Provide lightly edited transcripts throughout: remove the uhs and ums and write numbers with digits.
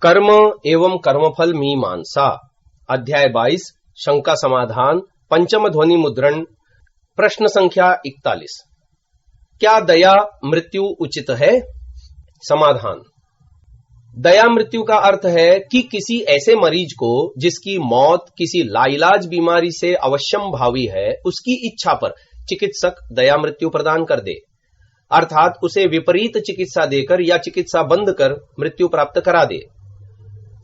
कर्म एवं कर्मफल मीमांसा अध्याय 22 शंका समाधान पंचम ध्वनि मुद्रण प्रश्न संख्या 41। क्या दया मृत्यु उचित है? समाधान। दया मृत्यु का अर्थ है कि किसी ऐसे मरीज को जिसकी मौत किसी लाइलाज बीमारी से अवश्यम भावी है, उसकी इच्छा पर चिकित्सक दया मृत्यु प्रदान कर दे, अर्थात उसे विपरीत चिकित्सा देकर या चिकित्सा बंद कर मृत्यु प्राप्त करा दे।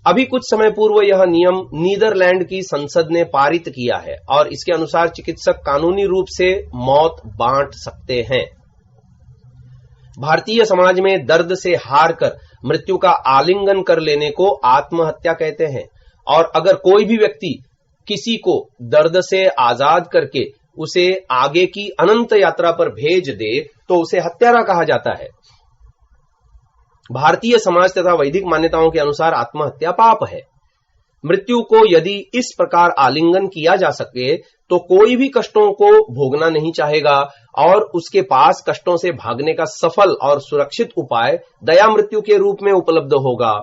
अभी कुछ समय पूर्व यह नियम नीदरलैंड की संसद ने पारित किया है और इसके अनुसार चिकित्सक कानूनी रूप से मौत बांट सकते हैं। भारतीय समाज में दर्द से हार कर मृत्यु का आलिंगन कर लेने को आत्महत्या कहते हैं, और अगर कोई भी व्यक्ति किसी को दर्द से आजाद करके उसे आगे की अनंत यात्रा पर भेज दे तो उसे हत्यारा कहा जाता है। भारतीय समाज तथा वैदिक मान्यताओं के अनुसार आत्महत्या पाप है। मृत्यु को यदि इस प्रकार आलिंगन किया जा सके तो कोई भी कष्टों को भोगना नहीं चाहेगा और उसके पास कष्टों से भागने का सफल और सुरक्षित उपाय दया मृत्यु के रूप में उपलब्ध होगा।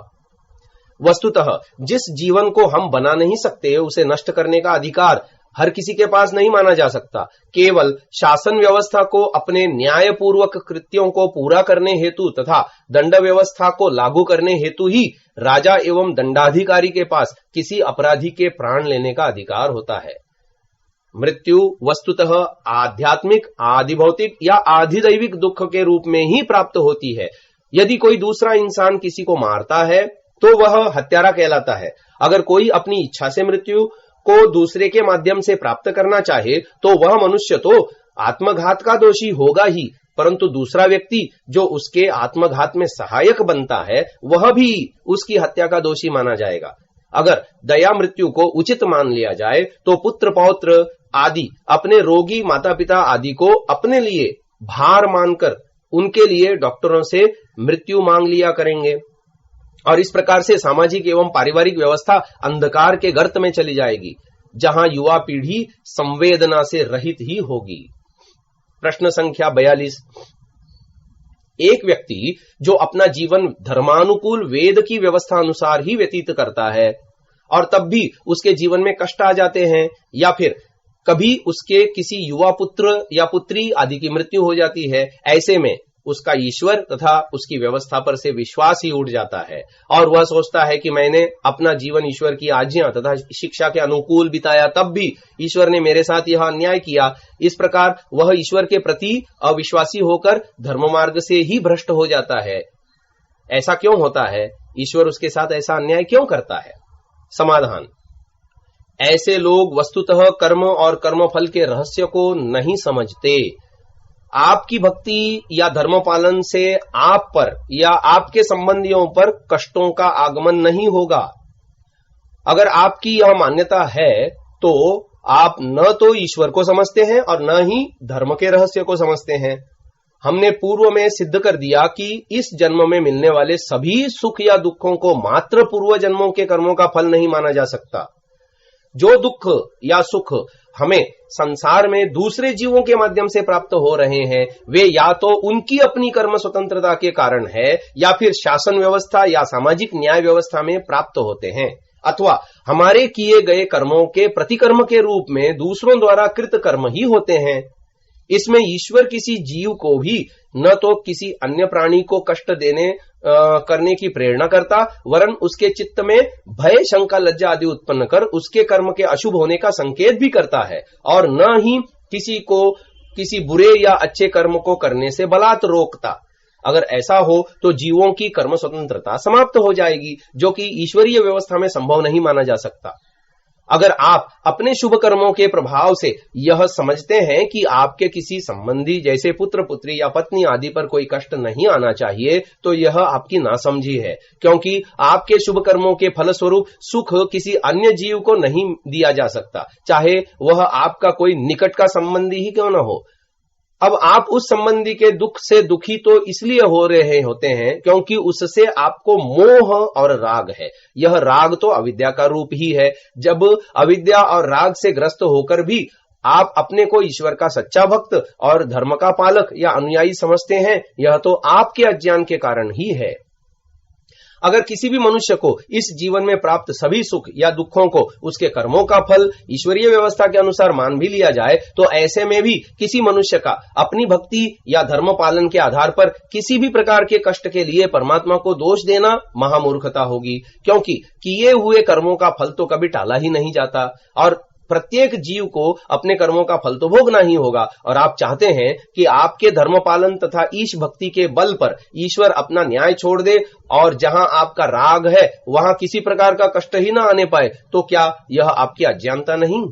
वस्तुतः जिस जीवन को हम बना नहीं सकते उसे नष्ट करने का अधिकार हर किसी के पास नहीं माना जा सकता। केवल शासन व्यवस्था को अपने न्यायपूर्वक कृत्यों को पूरा करने हेतु तथा दंड व्यवस्था को लागू करने हेतु ही राजा एवं दंडाधिकारी के पास किसी अपराधी के प्राण लेने का अधिकार होता है। मृत्यु वस्तुतः आध्यात्मिक, आधिभौतिक या आधिदैविक दुख के रूप में ही प्राप्त होती है। यदि कोई दूसरा इंसान किसी को मारता है तो वह हत्यारा कहलाता है। अगर कोई अपनी इच्छा से मृत्यु को दूसरे के माध्यम से प्राप्त करना चाहे तो वह मनुष्य तो आत्मघात का दोषी होगा ही, परंतु दूसरा व्यक्ति जो उसके आत्मघात में सहायक बनता है वह भी उसकी हत्या का दोषी माना जाएगा। अगर दया मृत्यु को उचित मान लिया जाए तो पुत्र पौत्र आदि अपने रोगी माता पिता आदि को अपने लिए भार मानकर उनके लिए डॉक्टरों से मृत्यु मांग लिया करेंगे, और इस प्रकार से सामाजिक एवं पारिवारिक व्यवस्था अंधकार के गर्त में चली जाएगी, जहां युवा पीढ़ी संवेदना से रहित ही होगी। प्रश्न संख्या 42। एक व्यक्ति जो अपना जीवन धर्मानुकूल वेद की व्यवस्था अनुसार ही व्यतीत करता है और तब भी उसके जीवन में कष्ट आ जाते हैं, या फिर कभी उसके किसी युवा पुत्र या पुत्री आदि की मृत्यु हो जाती है, ऐसे में उसका ईश्वर तथा उसकी व्यवस्था पर से विश्वास ही उठ जाता है और वह सोचता है कि मैंने अपना जीवन ईश्वर की आज्ञा तथा शिक्षा के अनुकूल बिताया, तब भी ईश्वर ने मेरे साथ यह अन्याय किया। इस प्रकार वह ईश्वर के प्रति अविश्वासी होकर धर्म मार्ग से ही भ्रष्ट हो जाता है। ऐसा क्यों होता है? ईश्वर उसके साथ ऐसा अन्याय क्यों करता है? समाधान। ऐसे लोग वस्तुतः कर्म और कर्मफल के रहस्य को नहीं समझते। आपकी भक्ति या धर्म पालन से आप पर या आपके संबंधियों पर कष्टों का आगमन नहीं होगा। अगर आपकी यह मान्यता है तो आप न तो ईश्वर को समझते हैं और न ही धर्म के रहस्य को समझते हैं। हमने पूर्व में सिद्ध कर दिया कि इस जन्म में मिलने वाले सभी सुख या दुखों को मात्र पूर्व जन्मों के कर्मों का फल नहीं माना जा सकता। जो दुख या सुख हमें संसार में दूसरे जीवों के माध्यम से प्राप्त हो रहे हैं वे या तो उनकी अपनी कर्म स्वतंत्रता के कारण है या फिर शासन व्यवस्था या सामाजिक न्याय व्यवस्था में प्राप्त होते हैं, अथवा हमारे किए गए कर्मों के प्रतिकर्म के रूप में दूसरों द्वारा कृत कर्म ही होते हैं। इसमें ईश्वर किसी जीव को भी न तो किसी अन्य प्राणी को कष्ट देने करने की प्रेरणा करता, वरन उसके चित्त में भय, शंका, लज्जा आदि उत्पन्न कर उसके कर्म के अशुभ होने का संकेत भी करता है, और न ही किसी को किसी बुरे या अच्छे कर्म को करने से बलात् रोकता। अगर ऐसा हो तो जीवों की कर्म स्वतंत्रता समाप्त हो जाएगी, जो कि ईश्वरीय व्यवस्था में संभव नहीं माना जा सकता। अगर आप अपने शुभ कर्मों के प्रभाव से यह समझते हैं कि आपके किसी संबंधी जैसे पुत्र पुत्री या पत्नी आदि पर कोई कष्ट नहीं आना चाहिए तो यह आपकी नासमझी है, क्योंकि आपके शुभ कर्मों के फलस्वरूप सुख किसी अन्य जीव को नहीं दिया जा सकता, चाहे वह आपका कोई निकट का संबंधी ही क्यों न हो। अब आप उस संबंधी के दुख से दुखी तो इसलिए हो रहे होते हैं क्योंकि उससे आपको मोह और राग है। यह राग तो अविद्या का रूप ही है। जब अविद्या और राग से ग्रस्त होकर भी आप अपने को ईश्वर का सच्चा भक्त और धर्म का पालक या अनुयायी समझते हैं, यह तो आपके अज्ञान के कारण ही है। अगर किसी भी मनुष्य को इस जीवन में प्राप्त सभी सुख या दुखों को उसके कर्मों का फल ईश्वरीय व्यवस्था के अनुसार मान भी लिया जाए, तो ऐसे में भी किसी मनुष्य का अपनी भक्ति या धर्म पालन के आधार पर किसी भी प्रकार के कष्ट के लिए परमात्मा को दोष देना महामूर्खता होगी, क्योंकि किए हुए कर्मों का फल तो कभी टाला ही नहीं जाता और प्रत्येक जीव को अपने कर्मों का फल तो भोगना ही होगा। और आप चाहते हैं कि आपके धर्म पालन तथा ईश भक्ति के बल पर ईश्वर अपना न्याय छोड़ दे और जहां आपका राग है वहां किसी प्रकार का कष्ट ही ना आने पाए, तो क्या यह आपकी अज्ञानता नहीं?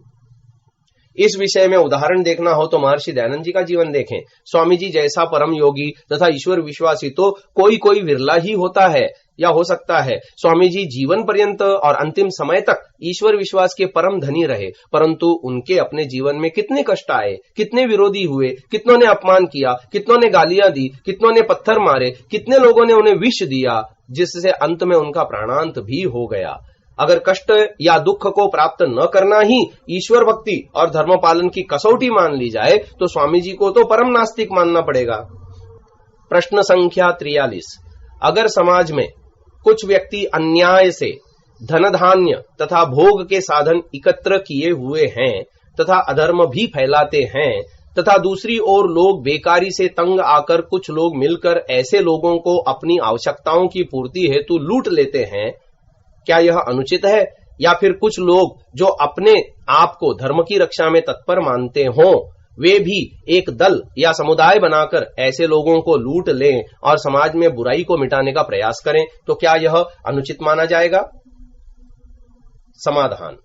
इस विषय में उदाहरण देखना हो तो महर्षि दयानंद जी का जीवन देखें। स्वामी जी जैसा परम योगी तथा ईश्वर विश्वासी तो कोई विरला ही होता है या हो सकता है। स्वामी जी जीवन पर्यंत और अंतिम समय तक ईश्वर विश्वास के परम धनी रहे, परंतु उनके अपने जीवन में कितने कष्ट आए, कितने विरोधी हुए, कितनों ने अपमान किया, कितनों ने गालियां दी, कितनों ने पत्थर मारे, कितने लोगों ने उन्हें विष दिया, जिससे अंत में उनका प्राणांत भी हो गया। अगर कष्ट या दुख को प्राप्त न करना ही ईश्वर भक्ति और धर्म पालन की कसौटी मान ली जाए, तो स्वामी जी को तो परम नास्तिक मानना पड़ेगा। प्रश्न संख्या 43। अगर समाज में कुछ व्यक्ति अन्याय से धन धान्य तथा भोग के साधन एकत्र किए हुए हैं तथा अधर्म भी फैलाते हैं तथा दूसरी ओर लोग बेकारी से तंग आकर कुछ लोग मिलकर ऐसे लोगों को अपनी आवश्यकताओं की पूर्ति हेतु लूट लेते हैं, क्या यह अनुचित है? या फिर कुछ लोग जो अपने आप को धर्म की रक्षा में तत्पर मानते हों, वे भी एक दल या समुदाय बनाकर ऐसे लोगों को लूट लें और समाज में बुराई को मिटाने का प्रयास करें, तो क्या यह अनुचित माना जाएगा? समाधान: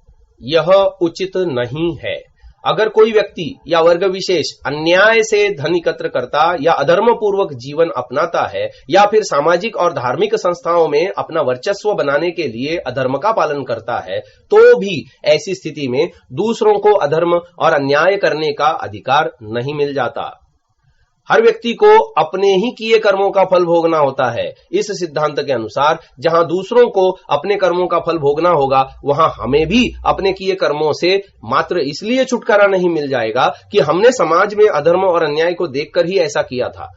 यह उचित नहीं है। अगर कोई व्यक्ति या वर्ग विशेष अन्याय से धन एकत्र करता या अधर्म पूर्वक जीवन अपनाता है या फिर सामाजिक और धार्मिक संस्थाओं में अपना वर्चस्व बनाने के लिए अधर्म का पालन करता है, तो भी ऐसी स्थिति में दूसरों को अधर्म और अन्याय करने का अधिकार नहीं मिल जाता। हर व्यक्ति को अपने ही किए कर्मों का फल भोगना होता है। इस सिद्धांत के अनुसार जहां दूसरों को अपने कर्मों का फल भोगना होगा, वहां हमें भी अपने किए कर्मों से मात्र इसलिए छुटकारा नहीं मिल जाएगा कि हमने समाज में अधर्म और अन्याय को देखकर ही ऐसा किया था।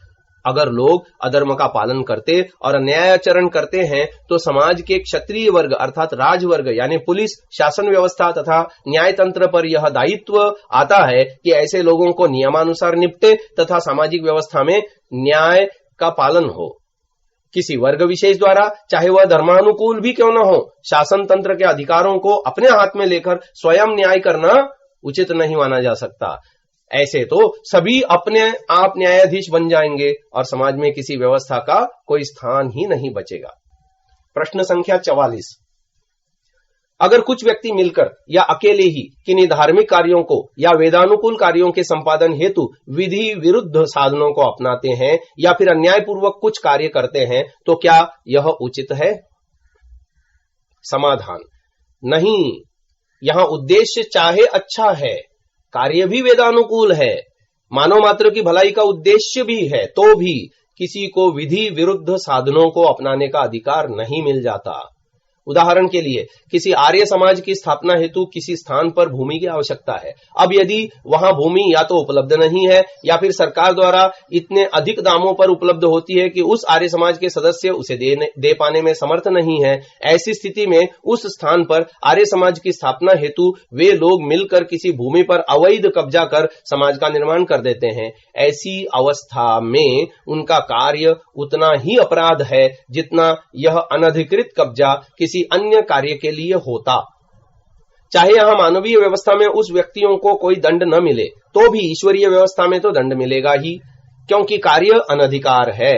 अगर लोग अधर्म का पालन करते और अन्यायाचरण करते हैं, तो समाज के क्षत्रिय वर्ग अर्थात राजवर्ग यानी पुलिस, शासन व्यवस्था तथा न्याय तंत्र पर यह दायित्व आता है कि ऐसे लोगों को नियमानुसार निपटे तथा सामाजिक व्यवस्था में न्याय का पालन हो। किसी वर्ग विशेष द्वारा, चाहे वह धर्मानुकूल भी क्यों न हो, शासन तंत्र के अधिकारों को अपने हाथ में लेकर स्वयं न्याय करना उचित नहीं माना जा सकता। ऐसे तो सभी अपने आप न्यायाधीश बन जाएंगे और समाज में किसी व्यवस्था का कोई स्थान ही नहीं बचेगा। प्रश्न संख्या 44। अगर कुछ व्यक्ति मिलकर या अकेले ही किन्हीं धार्मिक कार्यों को या वेदानुकूल कार्यों के संपादन हेतु विधि विरुद्ध साधनों को अपनाते हैं या फिर अन्यायपूर्वक कुछ कार्य करते हैं, तो क्या यह उचित है? समाधान: नहीं। यहां उद्देश्य चाहे अच्छा है, कार्य भी वेदानुकूल है, मानव मात्र की भलाई का उद्देश्य भी है, तो भी किसी को विधि विरुद्ध साधनों को अपनाने का अधिकार नहीं मिल जाता। उदाहरण के लिए, किसी आर्य समाज की स्थापना हेतु किसी स्थान पर भूमि की आवश्यकता है। अब यदि वहां भूमि या तो उपलब्ध नहीं है या फिर सरकार द्वारा इतने अधिक दामों पर उपलब्ध होती है कि उस आर्य समाज के सदस्य उसे दे पाने में समर्थ नहीं है, ऐसी स्थिति में उस स्थान पर आर्य समाज की स्थापना हेतु वे लोग मिलकर किसी भूमि पर अवैध कब्जा कर समाज का निर्माण कर देते हैं। ऐसी अवस्था में उनका कार्य उतना ही अपराध है जितना यह अनधिकृत कब्जा किसी अन्य कार्य के लिए होता। चाहे यहां मानवीय व्यवस्था में उस व्यक्तियों को कोई दंड न मिले, तो भी ईश्वरीय व्यवस्था में तो दंड मिलेगा ही, क्योंकि कार्य अनधिकार है।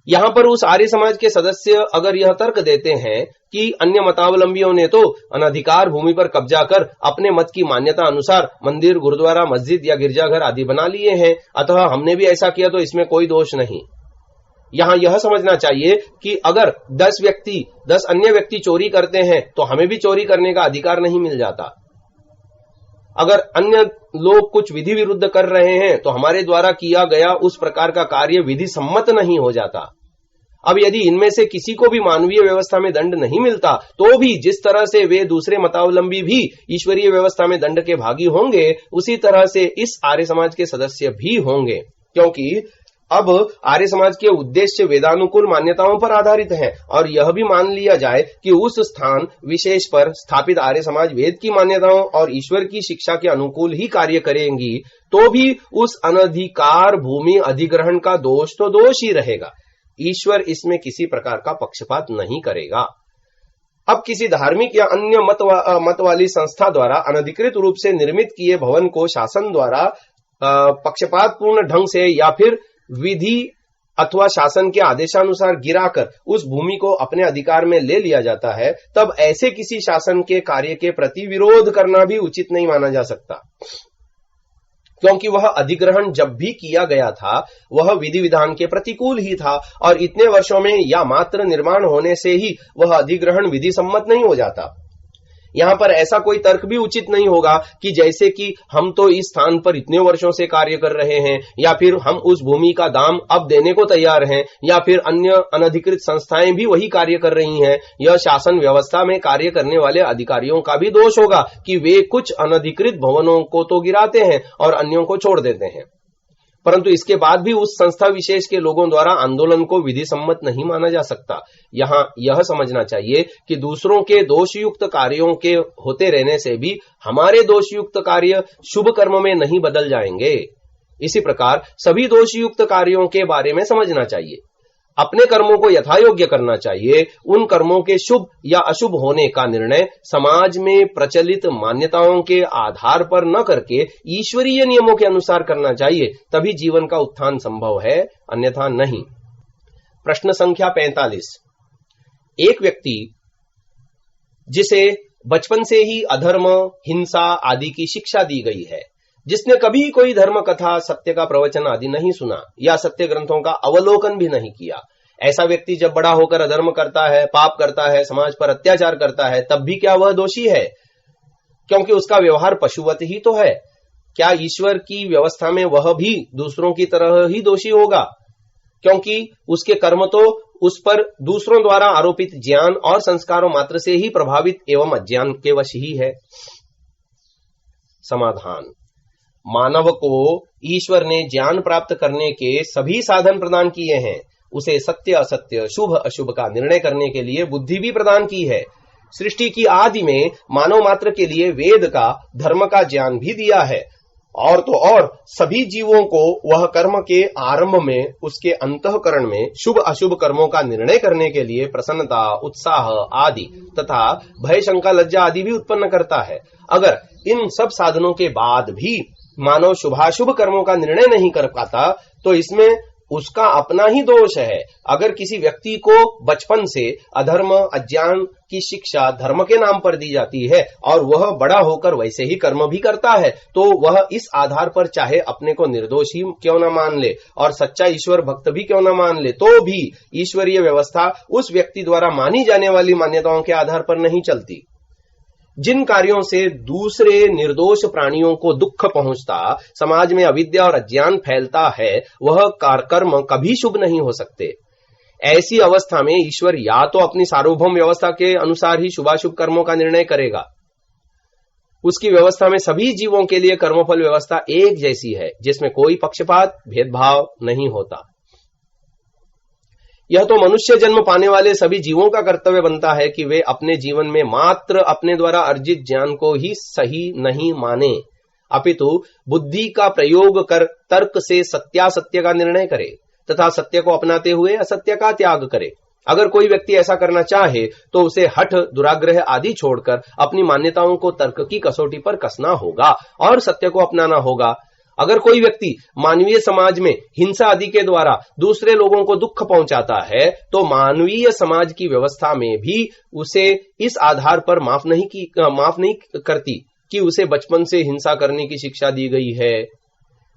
यहां पर उस आर्य समाज के सदस्य अगर यह तर्क देते हैं कि अन्य मतावलंबियों ने तो अनधिकार भूमि पर कब्जा कर अपने मत की मान्यता अनुसार मंदिर, गुरुद्वारा, मस्जिद या गिरजाघर आदि बना लिए हैं, अतः हमने भी ऐसा किया तो इसमें कोई दोष नहीं। यहां यह समझना चाहिए कि अगर 10 अन्य व्यक्ति चोरी करते हैं तो हमें भी चोरी करने का अधिकार नहीं मिल जाता। अगर अन्य लोग कुछ विधि विरुद्ध कर रहे हैं तो हमारे द्वारा किया गया उस प्रकार का कार्य विधि सम्मत नहीं हो जाता। अब यदि इनमें से किसी को भी मानवीय व्यवस्था में दंड नहीं मिलता, तो भी जिस तरह से वे दूसरे मतावलंबी भी ईश्वरीय व्यवस्था में दंड के भागी होंगे, उसी तरह से इस आर्य समाज के सदस्य भी होंगे, क्योंकि अब आर्य समाज के उद्देश्य वेदानुकूल मान्यताओं पर आधारित हैं और यह भी मान लिया जाए कि उस स्थान विशेष पर स्थापित आर्य समाज वेद की मान्यताओं और ईश्वर की शिक्षा के अनुकूल ही कार्य करेंगी, तो भी उस अनधिकार भूमि अधिग्रहण का दोष तो दोष ही रहेगा। ईश्वर इसमें किसी प्रकार का पक्षपात नहीं करेगा। अब किसी धार्मिक या अन्य मत वाली संस्था द्वारा अनधिकृत रूप से निर्मित किए भवन को शासन द्वारा पक्षपात पूर्ण ढंग से या फिर विधि अथवा शासन के आदेशानुसार गिराकर उस भूमि को अपने अधिकार में ले लिया जाता है, तब ऐसे किसी शासन के कार्य के प्रति विरोध करना भी उचित नहीं माना जा सकता, क्योंकि वह अधिग्रहण जब भी किया गया था वह विधि विधान के प्रतिकूल ही था और इतने वर्षों में या मात्र निर्माण होने से ही वह अधिग्रहण विधि सम्मत नहीं हो जाता। यहां पर ऐसा कोई तर्क भी उचित नहीं होगा कि जैसे कि हम तो इस स्थान पर इतने वर्षों से कार्य कर रहे हैं, या फिर हम उस भूमि का दाम अब देने को तैयार हैं, या फिर अन्य अनधिकृत संस्थाएं भी वही कार्य कर रही हैं। यह शासन व्यवस्था में कार्य करने वाले अधिकारियों का भी दोष होगा कि वे कुछ अनधिकृत भवनों को तो गिराते हैं और अन्यों को छोड़ देते हैं, परंतु इसके बाद भी उस संस्था विशेष के लोगों द्वारा आंदोलन को विधि सम्मत नहीं माना जा सकता। यहाँ यह समझना चाहिए कि दूसरों के दोषयुक्त कार्यों के होते रहने से भी हमारे दोषयुक्त कार्य शुभ कर्म में नहीं बदल जाएंगे। इसी प्रकार सभी दोषयुक्त कार्यों के बारे में समझना चाहिए। अपने कर्मों को यथायोग्य करना चाहिए। उन कर्मों के शुभ या अशुभ होने का निर्णय समाज में प्रचलित मान्यताओं के आधार पर न करके ईश्वरीय नियमों के अनुसार करना चाहिए, तभी जीवन का उत्थान संभव है, अन्यथा नहीं। प्रश्न संख्या 45। एक व्यक्ति जिसे बचपन से ही अधर्म, हिंसा आदि की शिक्षा दी गई है, जिसने कभी कोई धर्म कथा, सत्य का प्रवचन आदि नहीं सुना या सत्य ग्रंथों का अवलोकन भी नहीं किया, ऐसा व्यक्ति जब बड़ा होकर अधर्म करता है, पाप करता है, समाज पर अत्याचार करता है, तब भी क्या वह दोषी है? क्योंकि उसका व्यवहार पशुवत ही तो है। क्या ईश्वर की व्यवस्था में वह भी दूसरों की तरह ही दोषी होगा? क्योंकि उसके कर्म तो उस पर दूसरों द्वारा आरोपित ज्ञान और संस्कारों मात्र से ही प्रभावित एवं अज्ञान के वश ही है। समाधान: मानव को ईश्वर ने ज्ञान प्राप्त करने के सभी साधन प्रदान किए हैं। उसे सत्य असत्य, शुभ अशुभ का निर्णय करने के लिए बुद्धि भी प्रदान की है। सृष्टि की आदि में मानव मात्र के लिए वेद का, धर्म का ज्ञान भी दिया है, और तो और सभी जीवों को वह कर्म के आरंभ में, उसके अंतःकरण में शुभ अशुभ कर्मों का निर्णय करने के लिए प्रसन्नता, उत्साह आदि तथा भय, शंका, लज्जा आदि भी उत्पन्न करता है। अगर इन सब साधनों के बाद भी मानव शुभाशुभ कर्मों का निर्णय नहीं कर पाता, तो इसमें उसका अपना ही दोष है। अगर किसी व्यक्ति को बचपन से अधर्म, अज्ञान की शिक्षा धर्म के नाम पर दी जाती है और वह बड़ा होकर वैसे ही कर्म भी करता है, तो वह इस आधार पर चाहे अपने को निर्दोष ही क्यों न मान ले और सच्चा ईश्वर भक्त भी क्यों न मान ले, तो भी ईश्वरीय व्यवस्था उस व्यक्ति द्वारा मानी जाने वाली मान्यताओं के आधार पर नहीं चलती। जिन कार्यों से दूसरे निर्दोष प्राणियों को दुख पहुंचता, समाज में अविद्या और अज्ञान फैलता है, वह कर्म कभी शुभ नहीं हो सकते। ऐसी अवस्था में ईश्वर या तो अपनी सार्वभौम व्यवस्था के अनुसार ही शुभाशुभ कर्मों का निर्णय करेगा। उसकी व्यवस्था में सभी जीवों के लिए कर्मफल व्यवस्था एक जैसी है, जिसमें कोई पक्षपात, भेदभाव नहीं होता। यह तो मनुष्य जन्म पाने वाले सभी जीवों का कर्तव्य बनता है कि वे अपने जीवन में मात्र अपने द्वारा अर्जित ज्ञान को ही सही नहीं माने, अपितु बुद्धि का प्रयोग कर तर्क से सत्यासत्य का निर्णय करे तथा सत्य को अपनाते हुए असत्य का त्याग करे। अगर कोई व्यक्ति ऐसा करना चाहे तो उसे हठ, दुराग्रह आदि छोड़कर अपनी मान्यताओं को तर्क की कसौटी पर कसना होगा और सत्य को अपनाना होगा। अगर कोई व्यक्ति मानवीय समाज में हिंसा आदि के द्वारा दूसरे लोगों को दुख पहुंचाता है, तो मानवीय समाज की व्यवस्था में भी उसे इस आधार पर माफ नहीं करती कि उसे बचपन से हिंसा करने की शिक्षा दी गई है।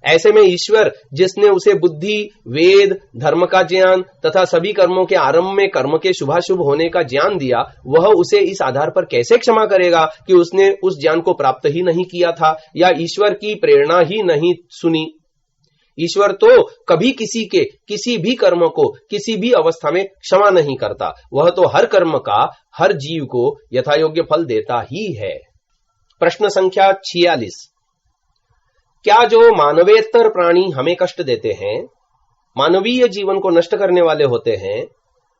ऐसे में ईश्वर, जिसने उसे बुद्धि, वेद, धर्म का ज्ञान तथा सभी कर्मों के आरंभ में कर्म के शुभाशुभ होने का ज्ञान दिया, वह उसे इस आधार पर कैसे क्षमा करेगा कि उसने उस ज्ञान को प्राप्त ही नहीं किया था या ईश्वर की प्रेरणा ही नहीं सुनी। ईश्वर तो कभी किसी के किसी भी कर्म को किसी भी अवस्था में क्षमा नहीं करता। वह तो हर कर्म का हर जीव को यथायोग्य फल देता ही है। प्रश्न संख्या 46। क्या जो मानवेतर प्राणी हमें कष्ट देते हैं, मानवीय जीवन को नष्ट करने वाले होते हैं,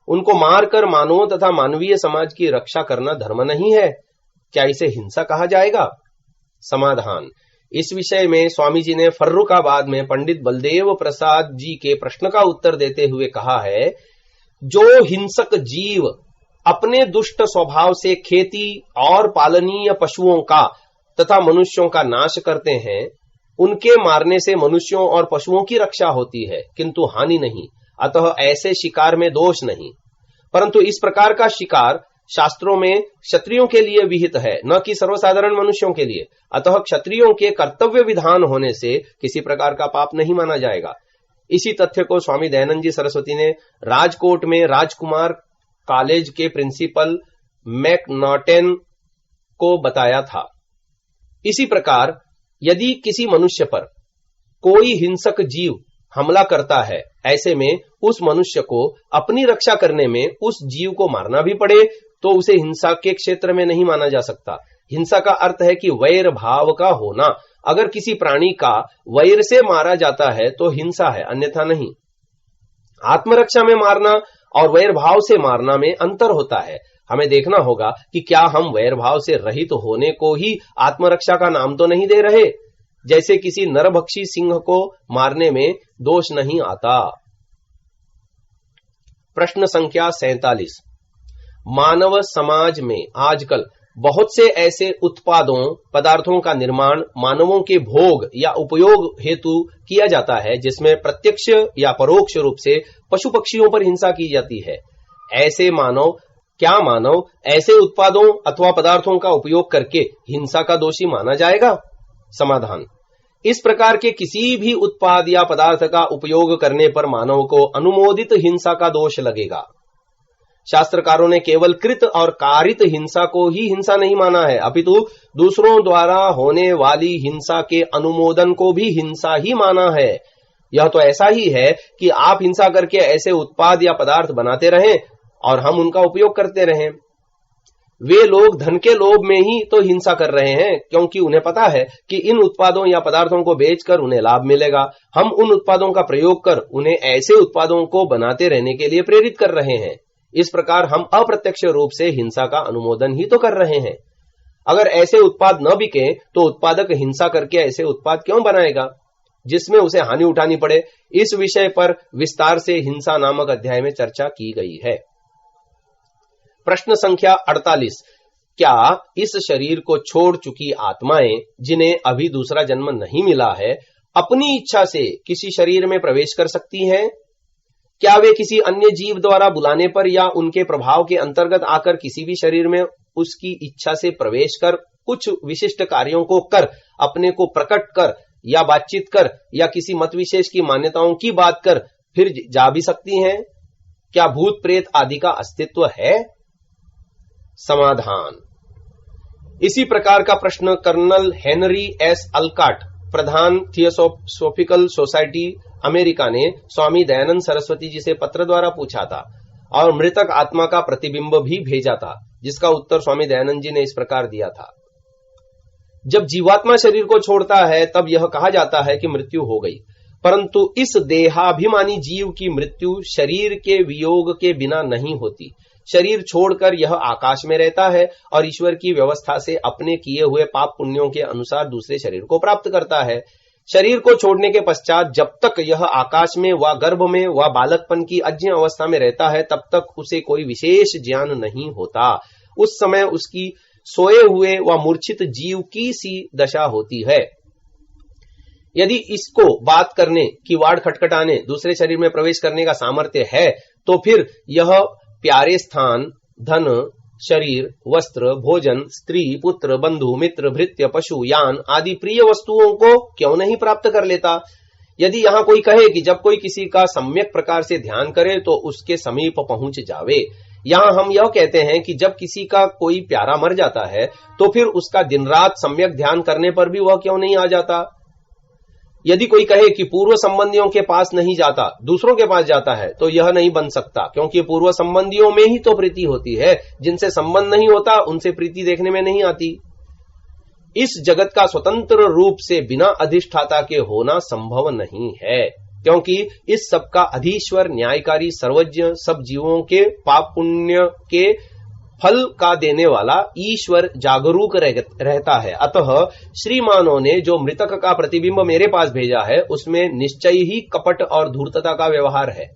उनको मारकर मानवों तथा मानवीय समाज की रक्षा करना धर्म नहीं है, क्या इसे हिंसा कहा जाएगा? समाधान। इस विषय में स्वामी जी ने फर्रुखाबाद में पंडित बलदेव प्रसाद जी के प्रश्न का उत्तर देते हुए कहा है, जो हिंसक जीव अपने दुष्ट स्वभाव से खेती और पालनीय पशुओं का तथा मनुष्यों का नाश करते हैं, उनके मारने से मनुष्यों और पशुओं की रक्षा होती है, किंतु हानि नहीं। अतः ऐसे शिकार में दोष नहीं, परंतु इस प्रकार का शिकार शास्त्रों में क्षत्रियों के लिए विहित है, न कि सर्वसाधारण मनुष्यों के लिए। अतः क्षत्रियों के कर्तव्य विधान होने से किसी प्रकार का पाप नहीं माना जाएगा। इसी तथ्य को स्वामी दयानंद जी सरस्वती ने राजकोट में राजकुमार कॉलेज के प्रिंसिपल मैकनॉटेन को बताया था। इसी प्रकार यदि किसी मनुष्य पर कोई हिंसक जीव हमला करता है, ऐसे में उस मनुष्य को अपनी रक्षा करने में उस जीव को मारना भी पड़े तो उसे हिंसा के क्षेत्र में नहीं माना जा सकता। हिंसा का अर्थ है कि वैर भाव का होना। अगर किसी प्राणी का वैर से मारा जाता है तो हिंसा है, अन्यथा नहीं। आत्मरक्षा में मारना और वैर भाव से मारना में अंतर होता है। हमें देखना होगा कि क्या हम वैर भाव से रहित होने को ही आत्मरक्षा का नाम तो नहीं दे रहे। जैसे किसी नरभक्षी सिंह को मारने में दोष नहीं आता। प्रश्न संख्या 47। मानव समाज में आजकल बहुत से ऐसे उत्पादों पदार्थों का निर्माण मानवों के भोग या उपयोग हेतु किया जाता है, जिसमें प्रत्यक्ष या परोक्ष रूप से पशु पक्षियों पर हिंसा की जाती है। क्या मानव ऐसे उत्पादों अथवा पदार्थों का उपयोग करके हिंसा का दोषी माना जाएगा? समाधान। इस प्रकार के किसी भी उत्पाद या पदार्थ का उपयोग करने पर मानव को अनुमोदित हिंसा का दोष लगेगा। शास्त्रकारों ने केवल कृत और कारित हिंसा को ही हिंसा नहीं माना है, अपितु दूसरों द्वारा होने वाली हिंसा के अनुमोदन को भी हिंसा ही माना है। यह तो ऐसा ही है कि आप हिंसा करके ऐसे उत्पाद या पदार्थ बनाते रहें और हम उनका उपयोग करते रहें। वे लोग धन के लोभ में ही तो हिंसा कर रहे हैं, क्योंकि उन्हें पता है कि इन उत्पादों या पदार्थों को बेचकर उन्हें लाभ मिलेगा। हम उन उत्पादों का प्रयोग कर उन्हें ऐसे उत्पादों को बनाते रहने के लिए प्रेरित कर रहे हैं। इस प्रकार हम अप्रत्यक्ष रूप से हिंसा का अनुमोदन ही तो कर रहे हैं। अगर ऐसे उत्पाद न बिके तो उत्पादक हिंसा करके ऐसे उत्पाद क्यों बनाएगा जिसमें उसे हानि उठानी पड़े? इस विषय पर विस्तार से हिंसा नामक अध्याय में चर्चा की गई है। प्रश्न संख्या 48। क्या इस शरीर को छोड़ चुकी आत्माएं जिन्हें अभी दूसरा जन्म नहीं मिला है, अपनी इच्छा से किसी शरीर में प्रवेश कर सकती हैं? क्या वे किसी अन्य जीव द्वारा बुलाने पर या उनके प्रभाव के अंतर्गत आकर किसी भी शरीर में उसकी इच्छा से प्रवेश कर कुछ विशिष्ट कार्यों को कर अपने को प्रकट कर या बातचीत कर या किसी मत विशेष की मान्यताओं की बात कर फिर जा भी सकती हैं? क्या भूत प्रेत आदि का अस्तित्व है? समाधान। इसी प्रकार का प्रश्न कर्नल हेनरी एस अलकाट, प्रधान थियोसोफिकल सोसाइटी अमेरिका ने स्वामी दयानंद सरस्वती जी से पत्र द्वारा पूछा था और मृतक आत्मा का प्रतिबिंब भी भेजा था, जिसका उत्तर स्वामी दयानंद जी ने इस प्रकार दिया था। जब जीवात्मा शरीर को छोड़ता है तब यह कहा जाता है कि मृत्यु हो गई, परंतु इस देहाभिमानी जीव की मृत्यु शरीर के वियोग के बिना नहीं होती। शरीर छोड़कर यह आकाश में रहता है और ईश्वर की व्यवस्था से अपने किए हुए पाप पुण्यों के अनुसार दूसरे शरीर को प्राप्त करता है। शरीर को छोड़ने के पश्चात जब तक यह आकाश में व गर्भ में व बालकपन की अज्ञ अवस्था में रहता है तब तक उसे कोई विशेष ज्ञान नहीं होता। उस समय उसकी सोए हुए व मूर्छित जीव की सी दशा होती है। यदि इसको बात करने, किवाड़ खटखटाने, दूसरे शरीर में प्रवेश करने का सामर्थ्य है तो फिर यह प्यारे स्थान, धन, शरीर, वस्त्र, भोजन, स्त्री, पुत्र, बंधु, मित्र, भृत्य, पशु, यान आदि प्रिय वस्तुओं को क्यों नहीं प्राप्त कर लेता? यदि यहाँ कोई कहे कि जब कोई किसी का सम्यक प्रकार से ध्यान करे तो उसके समीप पहुंच जावे, यहाँ हम यह कहते हैं कि जब किसी का कोई प्यारा मर जाता है तो फिर उसका दिन रात सम्यक ध्यान करने पर भी वह क्यों नहीं आ जाता? यदि कोई कहे कि पूर्व संबंधियों के पास नहीं जाता, दूसरों के पास जाता है, तो यह नहीं बन सकता, क्योंकि पूर्व संबंधियों में ही तो प्रीति होती है। जिनसे संबंध नहीं होता उनसे प्रीति देखने में नहीं आती। इस जगत का स्वतंत्र रूप से बिना अधिष्ठाता के होना संभव नहीं है। क्योंकि इस सब का अधीश्वर, न्यायकारी, सर्वज्ञ, सब जीवों के पाप पुण्य के फल का देने वाला ईश्वर जागरूक रहता है। अतः श्रीमानों ने जो मृतक का प्रतिबिंब मेरे पास भेजा है उसमें निश्चय ही कपट और धूर्तता का व्यवहार है।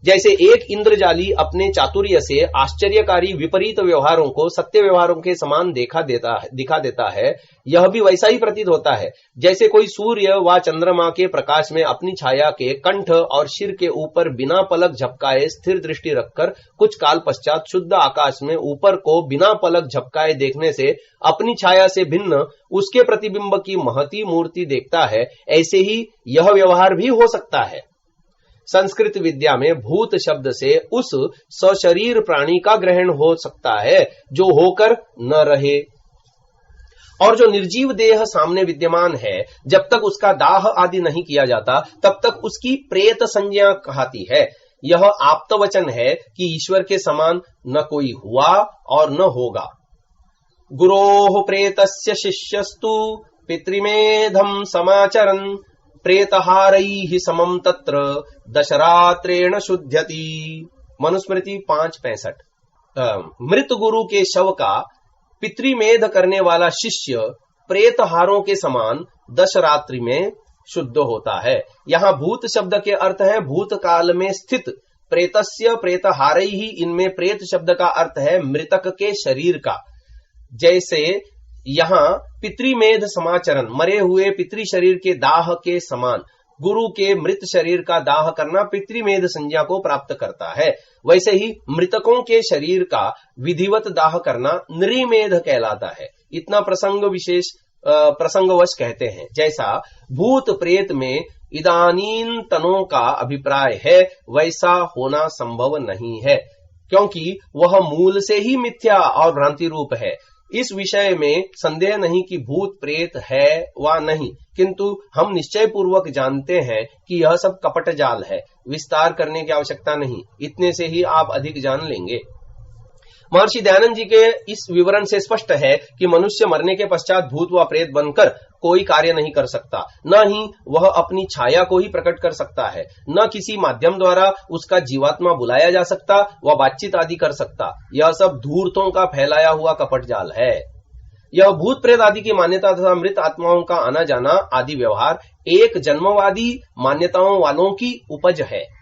जैसे एक इंद्रजाली अपने चातुर्य से आश्चर्यकारी विपरीत व्यवहारों को सत्य व्यवहारों के समान दिखा देता है, यह भी वैसा ही प्रतीत होता है। जैसे कोई सूर्य व चंद्रमा के प्रकाश में अपनी छाया के कंठ और सिर के ऊपर बिना पलक झपकाए स्थिर दृष्टि रखकर कुछ काल पश्चात शुद्ध आकाश में ऊपर को बिना पलक झपकाए देखने से अपनी छाया से भिन्न उसके प्रतिबिंब की महती मूर्ति देखता है, ऐसे ही यह व्यवहार भी हो सकता है। संस्कृत विद्या में भूत शब्द से उस सशरीर प्राणी का ग्रहण हो सकता है जो होकर न रहे, और जो निर्जीव देह सामने विद्यमान है जब तक उसका दाह आदि नहीं किया जाता तब तक उसकी प्रेत संज्ञा कहती है। यह आप्तवचन है कि ईश्वर के समान न कोई हुआ और न होगा। गुरोः प्रेतस्य शिष्यस्तु पितृमेधम समाचरन् प्रेतहारैः समं तत्र दशरात्रेण शुध्यति। मनुस्मृति 5:65। मृत गुरु के शव का पितृमेध करने वाला शिष्य प्रेतहारों के समान 10 रात्रि में शुद्ध होता है। यहाँ भूत शब्द के अर्थ है भूतकाल में स्थित। प्रेतस्य प्रेतहारैः, इनमें प्रेत शब्द का अर्थ है मृतक के शरीर का। जैसे यहाँ पितृमेध समाचरण, मरे हुए पितृ शरीर के दाह के समान गुरु के मृत शरीर का दाह करना पितृमेध संज्ञा को प्राप्त करता है, वैसे ही मृतकों के शरीर का विधिवत दाह करना नृमेध कहलाता है। इतना प्रसंगवश कहते हैं। जैसा भूत प्रेत में इदानीं तनों का अभिप्राय है वैसा होना संभव नहीं है, क्योंकि वह मूल से ही मिथ्या और भ्रांति रूप है। इस विषय में संदेह नहीं कि भूत प्रेत है वा नहीं, किंतु हम निश्चय पूर्वक जानते हैं कि यह सब कपट जाल है। विस्तार करने की आवश्यकता नहीं, इतने से ही आप अधिक जान लेंगे। महर्षि दयानंद जी के इस विवरण से स्पष्ट है कि मनुष्य मरने के पश्चात भूत व प्रेत बनकर कोई कार्य नहीं कर सकता, न ही वह अपनी छाया को ही प्रकट कर सकता है, न किसी माध्यम द्वारा उसका जीवात्मा बुलाया जा सकता व बातचीत आदि कर सकता। यह सब धूर्तों का फैलाया हुआ कपट जाल है। यह भूत प्रेत आदि की मान्यता तथा मृत आत्माओं का आना जाना आदि व्यवहार एक जन्मवादी मान्यताओं वालों की उपज है।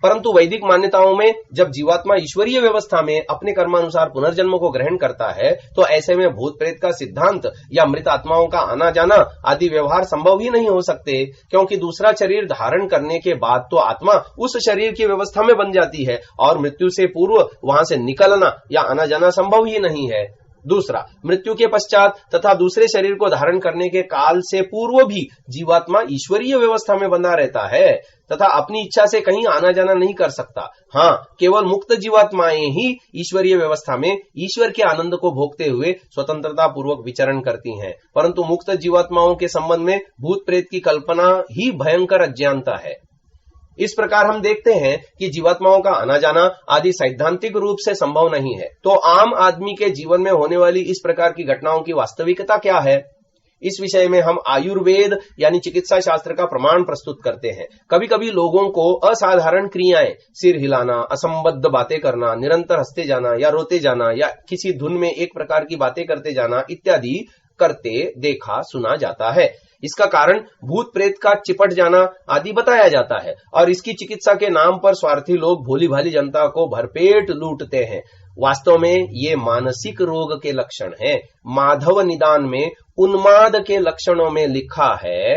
परंतु वैदिक मान्यताओं में जब जीवात्मा ईश्वरीय व्यवस्था में अपने कर्मानुसार पुनर्जन्म को ग्रहण करता है तो ऐसे में भूत प्रेत का सिद्धांत या मृत आत्माओं का आना जाना आदि व्यवहार संभव ही नहीं हो सकते, क्योंकि दूसरा शरीर धारण करने के बाद तो आत्मा उस शरीर की व्यवस्था में बन जाती है और मृत्यु से पूर्व वहां से निकलना या आना जाना संभव ही नहीं है। दूसरा, मृत्यु के पश्चात तथा दूसरे शरीर को धारण करने के काल से पूर्व भी जीवात्मा ईश्वरीय व्यवस्था में बंधा रहता है तथा अपनी इच्छा से कहीं आना जाना नहीं कर सकता। हाँ, केवल मुक्त जीवात्माएं ही ईश्वरीय व्यवस्था में ईश्वर के आनंद को भोगते हुए स्वतंत्रता पूर्वक विचरण करती हैं, परंतु मुक्त जीवात्माओं के संबंध में भूत प्रेत की कल्पना ही भयंकर अज्ञानता है। इस प्रकार हम देखते हैं कि जीवात्माओं का आना जाना आदि सैद्धांतिक रूप से संभव नहीं है। तो आम आदमी के जीवन में होने वाली इस प्रकार की घटनाओं की वास्तविकता क्या है? इस विषय में हम आयुर्वेद यानी चिकित्सा शास्त्र का प्रमाण प्रस्तुत करते हैं। कभी कभी लोगों को असाधारण क्रियाएं, सिर हिलाना, असंबद्ध बातें करना, निरंतर हंसते जाना या रोते जाना या किसी धुन में एक प्रकार की बातें करते जाना इत्यादि करते देखा सुना जाता है। इसका कारण भूत प्रेत का चिपट जाना आदि बताया जाता है और इसकी चिकित्सा के नाम पर स्वार्थी लोग भोली भाली जनता को भरपेट लूटते हैं। वास्तव में ये मानसिक रोग के लक्षण हैं। माधव निदान में उन्माद के लक्षणों में लिखा है,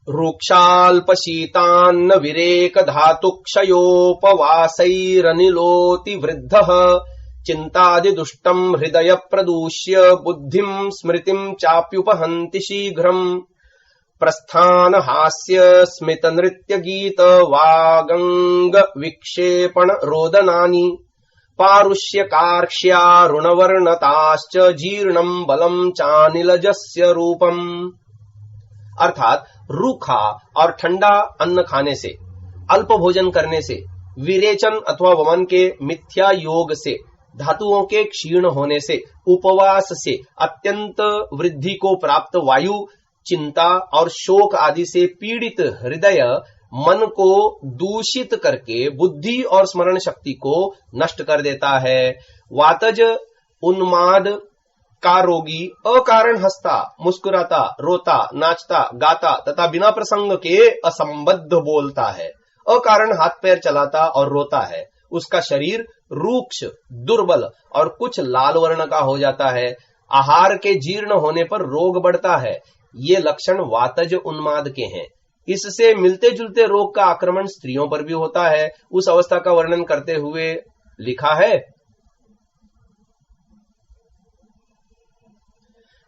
रुक्षाल्पशीतान्न विरेक धातु क्षयोपवासैरनिलोति वृद्धः चिंतादि दुष्टम हृदय प्रदूष्य बुद्धिं स्मृतिं चाप्युपहन्ति शीघ्रम् प्रस्थान हास्य स्मित नृत्य गीत वागंग विक्षेपण रोदनानि पारुष्य कार्क्ष्यारुणवर्णताश्च जीर्णं बलं चानिलजस्य रूपम्। अर्थात रूखा और ठंडा अन्न खाने से, अल्प भोजन करने से, विरेचन अथवा वमन के मिथ्या योग से, धातुओं के क्षीण होने से, उपवास से, अत्यंत वृद्धि को प्राप्त वायु, चिंता और शोक आदि से पीड़ित हृदय मन को दूषित करके बुद्धि और स्मरण शक्ति को नष्ट कर देता है। वातज उन्माद का रोगी अकारण हंसता, मुस्कुराता, रोता, नाचता, गाता तथा बिना प्रसंग के असंबद्ध बोलता है, अकारण हाथ पैर चलाता और रोता है। उसका शरीर रूक्ष, दुर्बल और कुछ लाल वर्ण का हो जाता है। आहार के जीर्ण होने पर रोग बढ़ता है। ये लक्षण वातज उन्माद के हैं। इससे मिलते जुलते रोग का आक्रमण स्त्रियों पर भी होता है। उस अवस्था का वर्णन करते हुए लिखा है,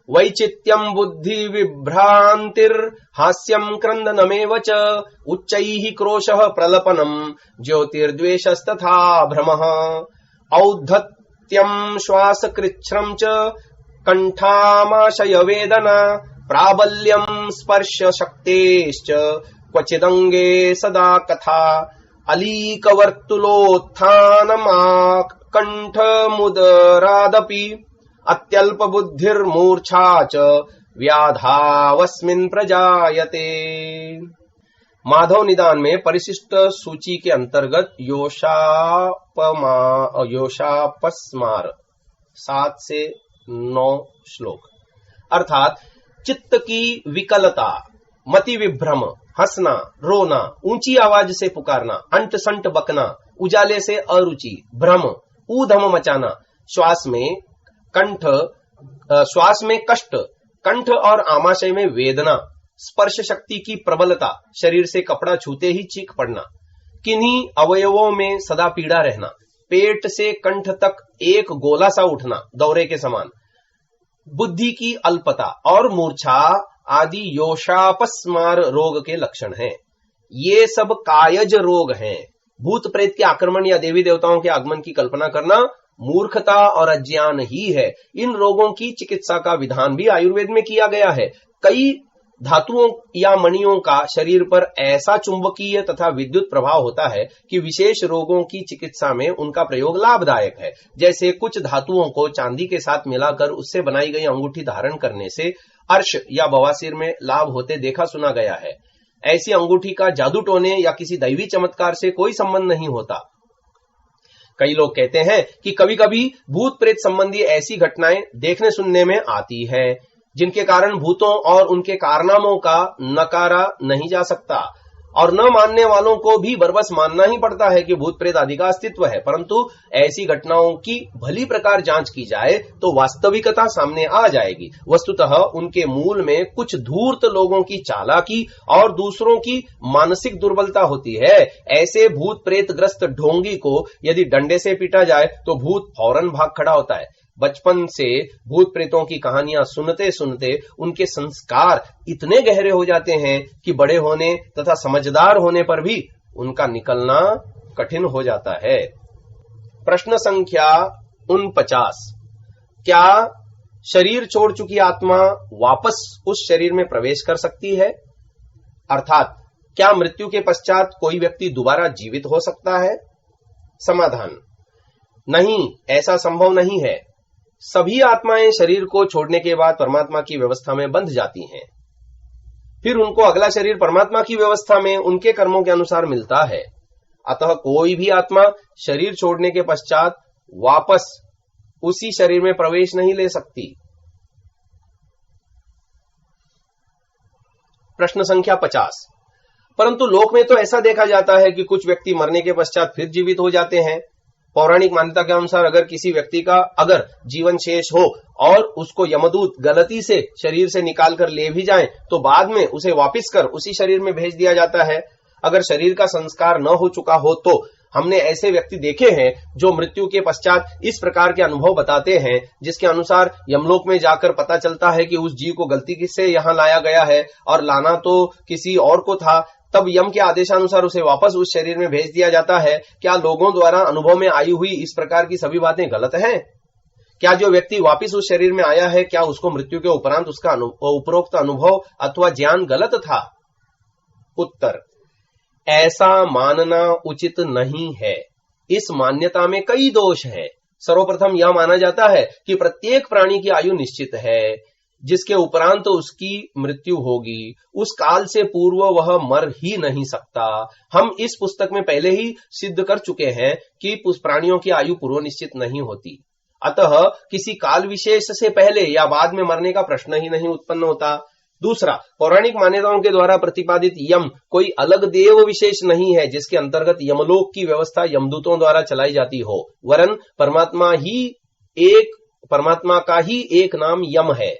वैचित्यम बुद्धि विभ्रांतिर हास्यम क्रंदनमेव च उच्चैः क्रोशः प्रलपनम ज्योतिर्द्वेषस्तथा भ्रमः औद्धत्यम श्वास कृच्छ्रम च कंठामाशय वेदना प्राबल्यम स्पर्श शक्तेश्च क्वचिदंगे सदा कथा अलीकवर्तुलोत्थानमाकंठ मुदरादपि अत्यल्प बुद्धिर्मूर्छा च व्याधावस्मिन् प्रजायते। माधव निदान में परिशिष्ट सूची के अंतर्गत योशापस्मार 7 से 9 श्लोक अर्थात चित्त की विकलता, मति विभ्रम, हंसना, रोना, ऊंची आवाज से पुकारना, अंट संट बकना, उजाले से अरुचि, भ्रम, ऊधम मचाना, श्वास में कष्ट, कंठ और आमाशय में वेदना, स्पर्श शक्ति की प्रबलता, शरीर से कपड़ा छूते ही चीख पड़ना, किन्हीं अवयवों में सदा पीड़ा रहना, पेट से कंठ तक एक गोला सा उठना दौरे के समान, बुद्धि की अल्पता और मूर्छा आदि योशापस्मार रोग के लक्षण हैं। ये सब कायज रोग हैं। भूत प्रेत के आक्रमण या देवी देवताओं के आगमन की कल्पना करना मूर्खता और अज्ञान ही है। इन रोगों की चिकित्सा का विधान भी आयुर्वेद में किया गया है। कई धातुओं या मणियों का शरीर पर ऐसा चुंबकीय तथा विद्युत प्रभाव होता है कि विशेष रोगों की चिकित्सा में उनका प्रयोग लाभदायक है। जैसे कुछ धातुओं को चांदी के साथ मिलाकर उससे बनाई गई अंगूठी धारण करने से अर्श या बवासीर में लाभ होते देखा सुना गया है। ऐसी अंगूठी का जादू टोने या किसी दैवी चमत्कार से कोई संबंध नहीं होता। कई लोग कहते हैं कि कभी कभी भूत प्रेत संबंधी ऐसी घटनाएं देखने सुनने में आती है जिनके कारण भूतों और उनके कारनामों का नकारा नहीं जा सकता, और न मानने वालों को भी बरबस मानना ही पड़ता है कि भूत प्रेत आदि का अस्तित्व है। परंतु ऐसी घटनाओं की भली प्रकार जांच की जाए तो वास्तविकता सामने आ जाएगी। वस्तुतः उनके मूल में कुछ धूर्त लोगों की चालाकी और दूसरों की मानसिक दुर्बलता होती है। ऐसे भूत प्रेत ग्रस्त ढोंगी को यदि डंडे से पीटा जाए तो भूत फौरन भाग खड़ा होता है। बचपन से भूत प्रेतों की कहानियां सुनते सुनते उनके संस्कार इतने गहरे हो जाते हैं कि बड़े होने तथा समझदार होने पर भी उनका निकलना कठिन हो जाता है। प्रश्न संख्या 49, क्या शरीर छोड़ चुकी आत्मा वापस उस शरीर में प्रवेश कर सकती है? अर्थात क्या मृत्यु के पश्चात कोई व्यक्ति दोबारा जीवित हो सकता है? समाधान, नहीं, ऐसा संभव नहीं है। सभी आत्माएं शरीर को छोड़ने के बाद परमात्मा की व्यवस्था में बंध जाती हैं। फिर उनको अगला शरीर परमात्मा की व्यवस्था में उनके कर्मों के अनुसार मिलता है। अतः कोई भी आत्मा शरीर छोड़ने के पश्चात वापस उसी शरीर में प्रवेश नहीं ले सकती। प्रश्न संख्या 50, परंतु लोक में तो ऐसा देखा जाता है कि कुछ व्यक्ति मरने के पश्चात फिर जीवित हो जाते हैं। पौराणिक मान्यता के अनुसार अगर किसी व्यक्ति का अगर जीवन शेष हो और उसको यमदूत गलती से शरीर से निकाल कर ले भी जाएं तो बाद में उसे वापस कर उसी शरीर में भेज दिया जाता है। अगर शरीर का संस्कार न हो चुका हो तो हमने ऐसे व्यक्ति देखे हैं जो मृत्यु के पश्चात इस प्रकार के अनुभव बताते हैं जिसके अनुसार यमलोक में जाकर पता चलता है कि उस जीव को गलती से यहां लाया गया है और लाना तो किसी और को था। तब यम के आदेशानुसार उसे वापस उस शरीर में भेज दिया जाता है। क्या लोगों द्वारा अनुभव में आई हुई इस प्रकार की सभी बातें गलत हैं? क्या जो व्यक्ति वापस उस शरीर में आया है, क्या उसको मृत्यु के उपरांत उसका उपरोक्त अनुभव अथवा ज्ञान गलत था? उत्तर, ऐसा मानना उचित नहीं है। इस मान्यता में कई दोष हैं। सर्वप्रथम यह माना जाता है कि प्रत्येक प्राणी की आयु निश्चित है। जिसके उपरांत उसकी मृत्यु होगी, उस काल से पूर्व वह मर ही नहीं सकता। हम इस पुस्तक में पहले ही सिद्ध कर चुके हैं कि प्राणियों की आयु पूर्व निश्चित नहीं होती, अतः किसी काल विशेष से पहले या बाद में मरने का प्रश्न ही नहीं उत्पन्न होता। दूसरा, पौराणिक मान्यताओं के द्वारा प्रतिपादित यम कोई अलग देव विशेष नहीं है जिसके अंतर्गत यमलोक की व्यवस्था यमदूतों द्वारा चलाई जाती हो, वरन परमात्मा का ही एक नाम यम है।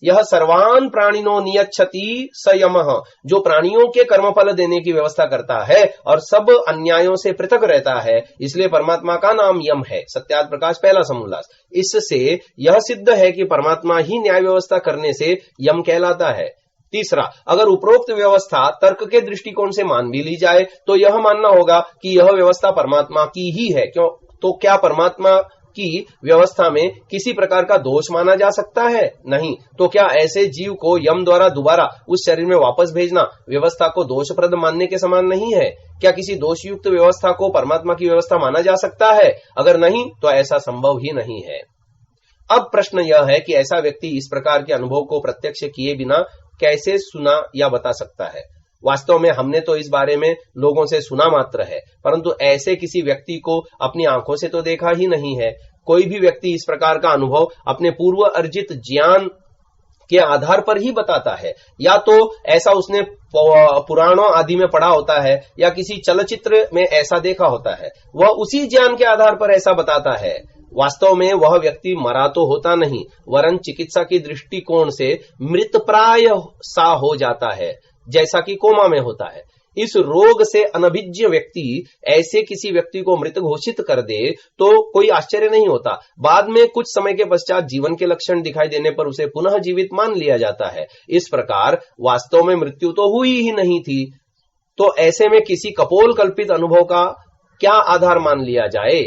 यह सर्वान प्राणिनो नियच्छति स यमः, जो प्राणियों के कर्मफल देने की व्यवस्था करता है और सब अन्यायों से पृथक रहता है, इसलिए परमात्मा का नाम यम है। सत्यार्थ प्रकाश पहला समोल्लास। इससे यह सिद्ध है कि परमात्मा ही न्याय व्यवस्था करने से यम कहलाता है। तीसरा, अगर उपरोक्त व्यवस्था तर्क के दृष्टिकोण से मान भी ली जाए तो यह मानना होगा कि यह व्यवस्था परमात्मा की ही है। क्यों? तो क्या परमात्मा की व्यवस्था में किसी प्रकार का दोष माना जा सकता है? नहीं। तो क्या ऐसे जीव को यम द्वारा दोबारा उस शरीर में वापस भेजना व्यवस्था को दोषप्रद मानने के समान नहीं है? क्या किसी दोषयुक्त व्यवस्था को परमात्मा की व्यवस्था माना जा सकता है? अगर नहीं तो ऐसा संभव ही नहीं है। अब प्रश्न यह है कि ऐसा व्यक्ति इस प्रकार के अनुभव को प्रत्यक्ष किए बिना कैसे सुना या बता सकता है? वास्तव में हमने तो इस बारे में लोगों से सुना मात्र है, परंतु ऐसे किसी व्यक्ति को अपनी आंखों से तो देखा ही नहीं है। कोई भी व्यक्ति इस प्रकार का अनुभव अपने पूर्व अर्जित ज्ञान के आधार पर ही बताता है, या तो ऐसा उसने पुराणों आदि में पढ़ा होता है या किसी चलचित्र में ऐसा देखा होता है, वह उसी ज्ञान के आधार पर ऐसा बताता है। वास्तव में वह व्यक्ति मरा तो होता नहीं, वरन चिकित्सा की दृष्टिकोण से मृतप्राय सा हो जाता है, जैसा कि कोमा में होता है। इस रोग से अनभिज्ञ व्यक्ति ऐसे किसी व्यक्ति को मृत घोषित कर दे तो कोई आश्चर्य नहीं होता। बाद में कुछ समय के पश्चात जीवन के लक्षण दिखाई देने पर उसे पुनः जीवित मान लिया जाता है। इस प्रकार वास्तव में मृत्यु तो हुई ही नहीं थी, तो ऐसे में किसी कपोल कल्पित अनुभव का क्या आधार मान लिया जाए?